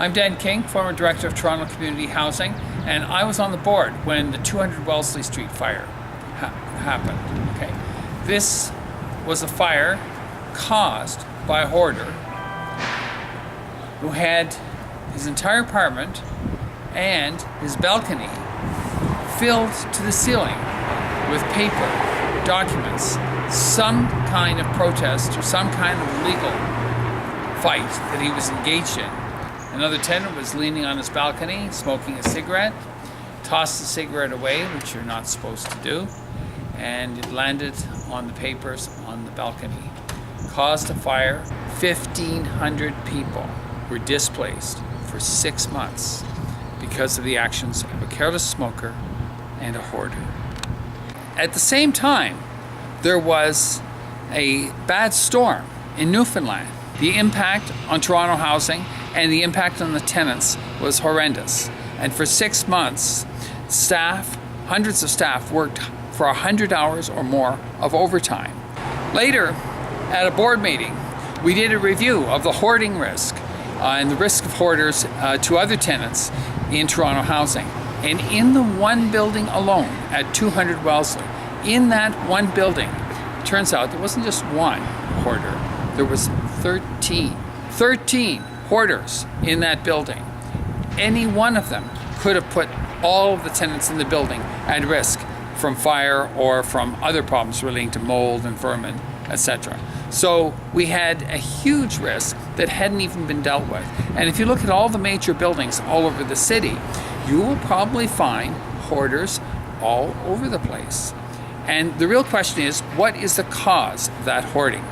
I'm Dan King, former Director of Toronto Community Housing, and I was on the board when the 200 Wellesley Street fire happened. Okay, this was a fire caused by a hoarder who had his entire apartment and his balcony filled to the ceiling with paper, documents, some kind of protest or some kind of legal fight that he was engaged in. Another tenant was leaning on his balcony, smoking a cigarette, tossed the cigarette away, which you're not supposed to do, and it landed on the papers on the balcony. Caused a fire. 1,500 people were displaced for 6 months because of the actions of a careless smoker and a hoarder. At the same time, there was a bad storm in Newfoundland. The impact on Toronto housing and the impact on the tenants was horrendous. And for 6 months, hundreds of staff worked for 100 hours or more of overtime. Later, at a board meeting, we did a review of the hoarding risk and the risk of hoarders to other tenants in Toronto housing. And in the one building alone at 200 Wellesley, in that one building, it turns out there wasn't just one hoarder, there was 13 hoarders in that building. Any one of them could have put all of the tenants in the building at risk from fire or from other problems relating to mold and vermin, etc. So we had a huge risk that hadn't even been dealt with. And if you look at all the major buildings all over the city, you will probably find hoarders all over the place. And the real question is, what is the cause of that hoarding?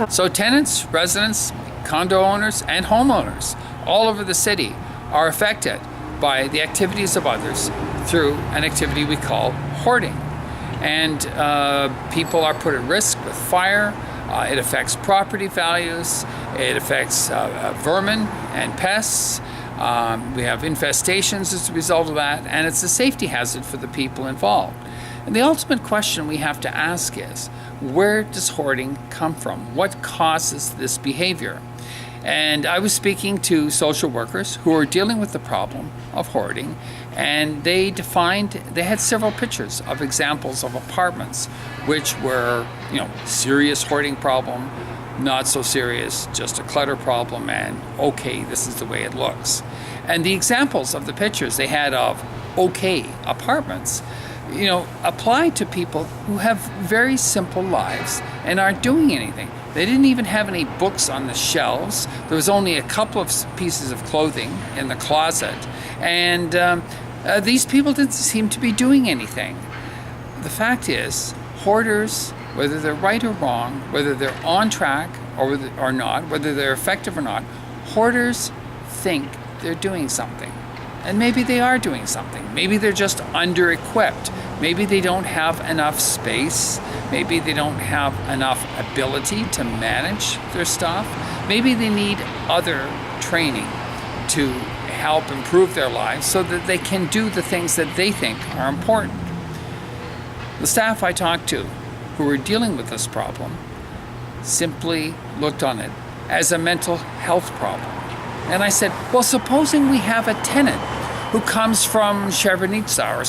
So tenants, residents, condo owners, and homeowners all over the city are affected by the activities of others through an activity we call hoarding. And people are put at risk with fire. It affects property values. It affects vermin and pests. We have infestations as a result of that, and it's a safety hazard for the people involved. And the ultimate question we have to ask is, where does hoarding come from? What causes this behavior? And I was speaking to social workers who are dealing with the problem of hoarding, and they had several pictures of examples of apartments which were, serious hoarding problem, not so serious, just a clutter problem, and okay, this is the way it looks. And the examples of the pictures they had of okay apartments, apply to people who have very simple lives and aren't doing anything. They didn't even have any books on the shelves. There was only a couple of pieces of clothing in the closet. And these people didn't seem to be doing anything. The fact is, hoarders, whether they're right or wrong, whether they're on track or not, whether they're effective or not, hoarders think they're doing something. And maybe they are doing something. Maybe they're just under-equipped. Maybe they don't have enough space. Maybe they don't have enough ability to manage their stuff. Maybe they need other training to help improve their lives so that they can do the things that they think are important. The staff I talked to who were dealing with this problem simply looked on it as a mental health problem. And I said, well, supposing we have a tenant who comes from Srebrenica or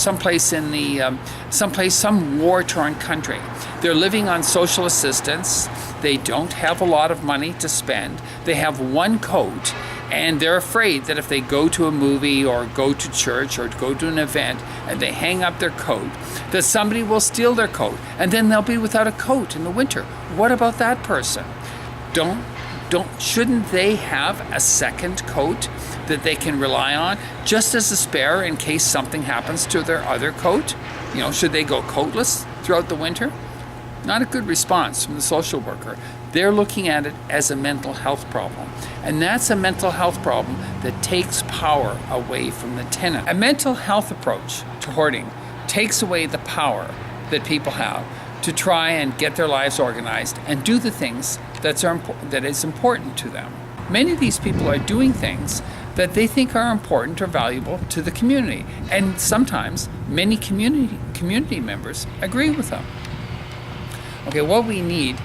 some war-torn country. They're living on social assistance. They don't have a lot of money to spend. They have one coat, and they're afraid that if they go to a movie or go to church or go to an event and they hang up their coat, that somebody will steal their coat, and then they'll be without a coat in the winter. What about that person? Shouldn't they have a second coat that they can rely on just as a spare in case something happens to their other coat? Should they go coatless throughout the winter? Not a good response from the social worker. They're looking at it as a mental health problem. And that's a mental health problem that takes power away from the tenant. A mental health approach to hoarding takes away the power that people have to try and get their lives organized and do the things that is important to them. Many of these people are doing things that they think are important or valuable to the community, and sometimes many community members agree with them. Okay, what we need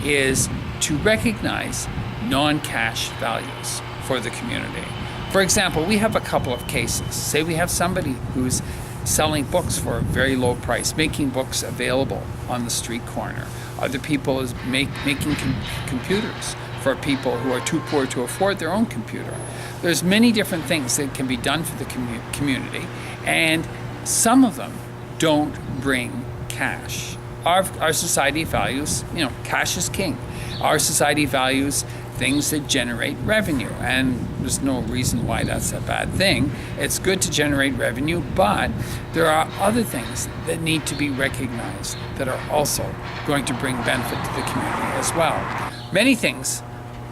is to recognize non-cash values. for the community. For example, we have a couple of cases. Say we have somebody who's selling books for a very low price, making books available on the street corner. Other people is making computers for people who are too poor to afford their own computer. There's many different things that can be done for the community, and some of them don't bring cash. Our society values, cash is king. Our society values things that generate revenue, and there's no reason why that's a bad thing. It's good to generate revenue, but there are other things that need to be recognized that are also going to bring benefit to the community as well. Many things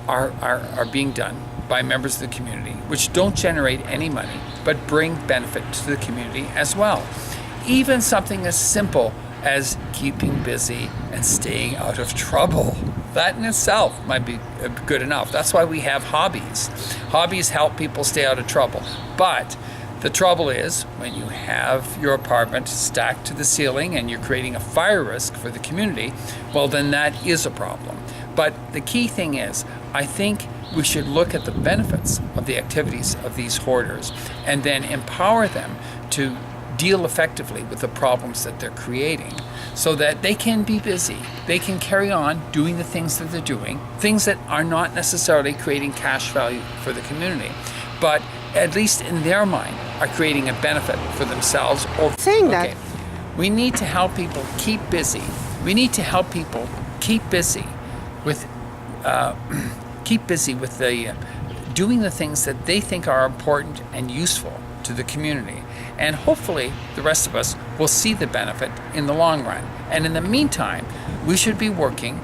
are being done by members of the community which don't generate any money but bring benefit to the community as well. Even something as simple as keeping busy and staying out of trouble. That in itself might be good enough. That's why we have hobbies. Hobbies help people stay out of trouble. But the trouble is, when you have your apartment stacked to the ceiling and you're creating a fire risk for the community, well, then that is a problem. But the key thing is, I think we should look at the benefits of the activities of these hoarders and then empower them to deal effectively with the problems that they're creating so that they can be busy. They can carry on doing the things that they're doing, things that are not necessarily creating cash value for the community, but at least in their mind are creating a benefit for themselves. That. We need to help people keep busy. We need to help people keep busy with doing the things that they think are important and useful to the community. And hopefully the rest of us will see the benefit in the long run. And in the meantime, we should be working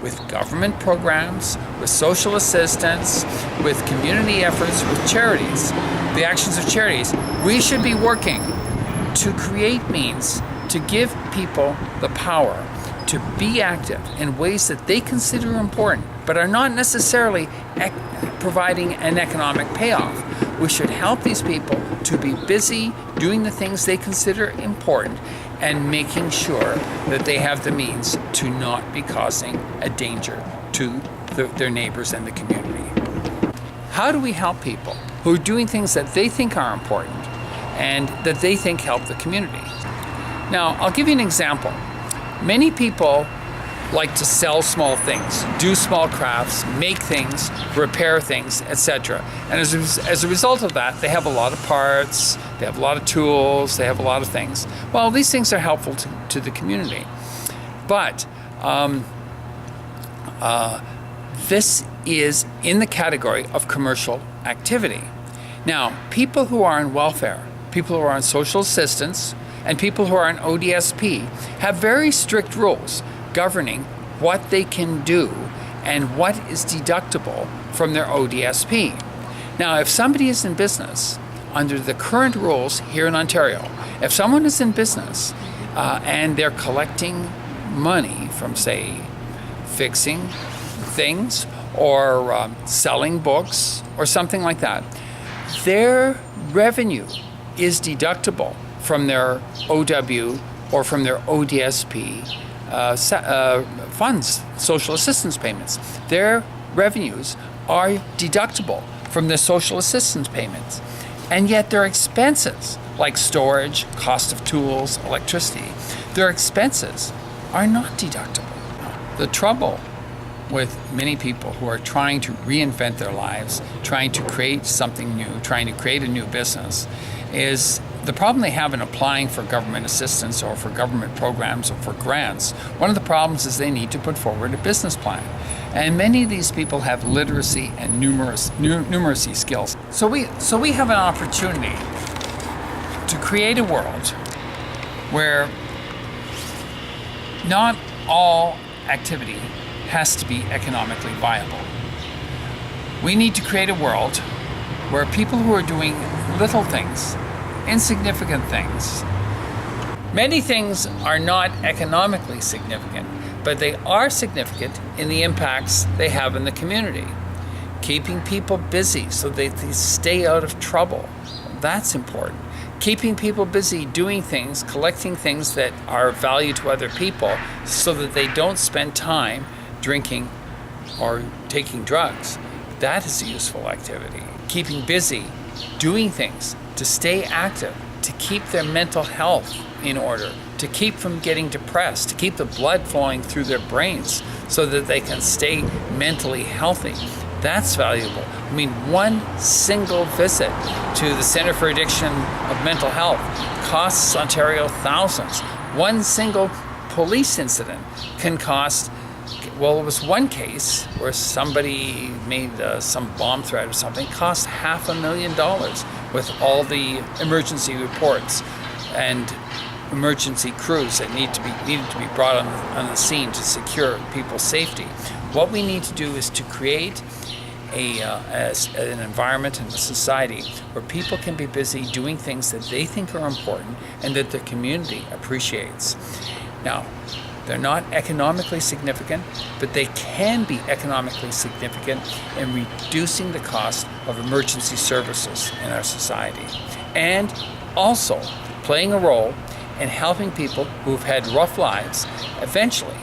with government programs, with social assistance, with community efforts, with charities, the actions of charities. We should be working to create means to give people the power to be active in ways that they consider important, but are not necessarily providing an economic payoff. We should help these people to be busy doing the things they consider important and making sure that they have the means to not be causing a danger to their neighbors and the community. How do we help people who are doing things that they think are important and that they think help the community? Now, I'll give you an example. Many people like to sell small things, do small crafts, make things, repair things, etc. And as a result of that, they have a lot of parts, they have a lot of tools, they have a lot of things. Well, these things are helpful to the community. But this is in the category of commercial activity. Now, people who are on welfare, people who are on social assistance, and people who are on ODSP have very strict rules governing what they can do and what is deductible from their ODSP. Now, if somebody is in business, under the current rules here in Ontario, if someone is in business and they're collecting money from, say, fixing things or selling books or something like that, their revenue is deductible from their OW or from their ODSP funds, social assistance payments. Their revenues are deductible from their social assistance payments. And yet their expenses, like storage, cost of tools, electricity, their expenses are not deductible. The trouble with many people who are trying to reinvent their lives, trying to create something new, trying to create a new business, is the problem they have in applying for government assistance or for government programs or for grants. One of the problems is they need to put forward a business plan. And many of these people have literacy and numeracy skills. So we have an opportunity to create a world where not all activity has to be economically viable. We need to create a world where people who are doing little things, insignificant things, many things are not economically significant, but they are significant in the impacts they have in the community. Keeping people busy so they stay out of trouble, that's important. Keeping people busy doing things, collecting things that are of value to other people so that they don't spend time drinking or taking drugs, That is a useful activity. Keeping busy, doing things to stay active, to keep their mental health in order, to keep from getting depressed, to keep the blood flowing through their brains so that they can stay mentally healthy. That's valuable. I mean, one single visit to the Centre for Addiction of Mental Health costs Ontario thousands. One single police incident can cost, well, it was one case where somebody made some bomb threat or something, cost $500,000 with all the emergency reports and emergency crews that needed to be brought on the scene to secure people's safety. What we need to do is to create an environment and a society where people can be busy doing things that they think are important and that the community appreciates. Now, they're not economically significant, but they can be economically significant in reducing the cost of emergency services in our society, and also playing a role in helping people who've had rough lives eventually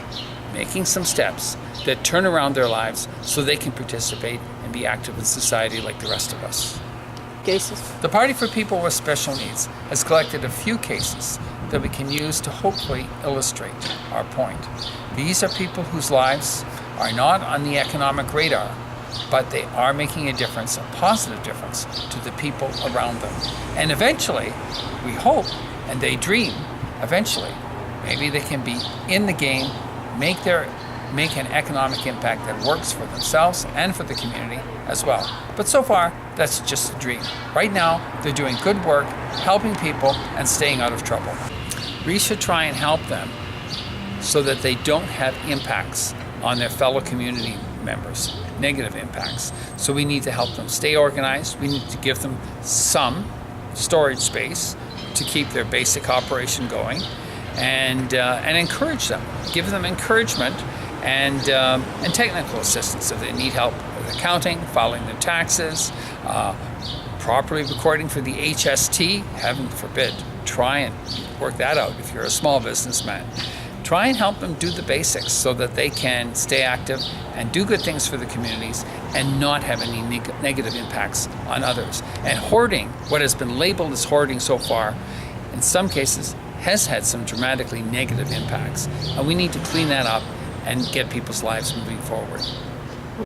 making some steps that turn around their lives so they can participate and be active in society like the rest of us. Cases? The Party for People with Special Needs has collected a few cases that we can use to hopefully illustrate our point. These are people whose lives are not on the economic radar, but they are making a difference, a positive difference, to the people around them. And eventually, we hope, and they dream, eventually, maybe they can be in the game, make an economic impact that works for themselves and for the community as well. But so far, that's just a dream. Right now, they're doing good work, helping people, and staying out of trouble. We should try and help them so that they don't have impacts on their fellow community members, negative impacts. So we need to help them stay organized. We need to give them some storage space to keep their basic operation going, and encourage them, give them encouragement and technical assistance if they need help with accounting, filing their taxes, properly recording for the HST. Heaven forbid, try and work that out if you're a small businessman. Try and help them do the basics so that they can stay active and do good things for the communities and not have any negative impacts on others. And hoarding, what has been labeled as hoarding so far, in some cases has had some dramatically negative impacts. And we need to clean that up and get people's lives moving forward.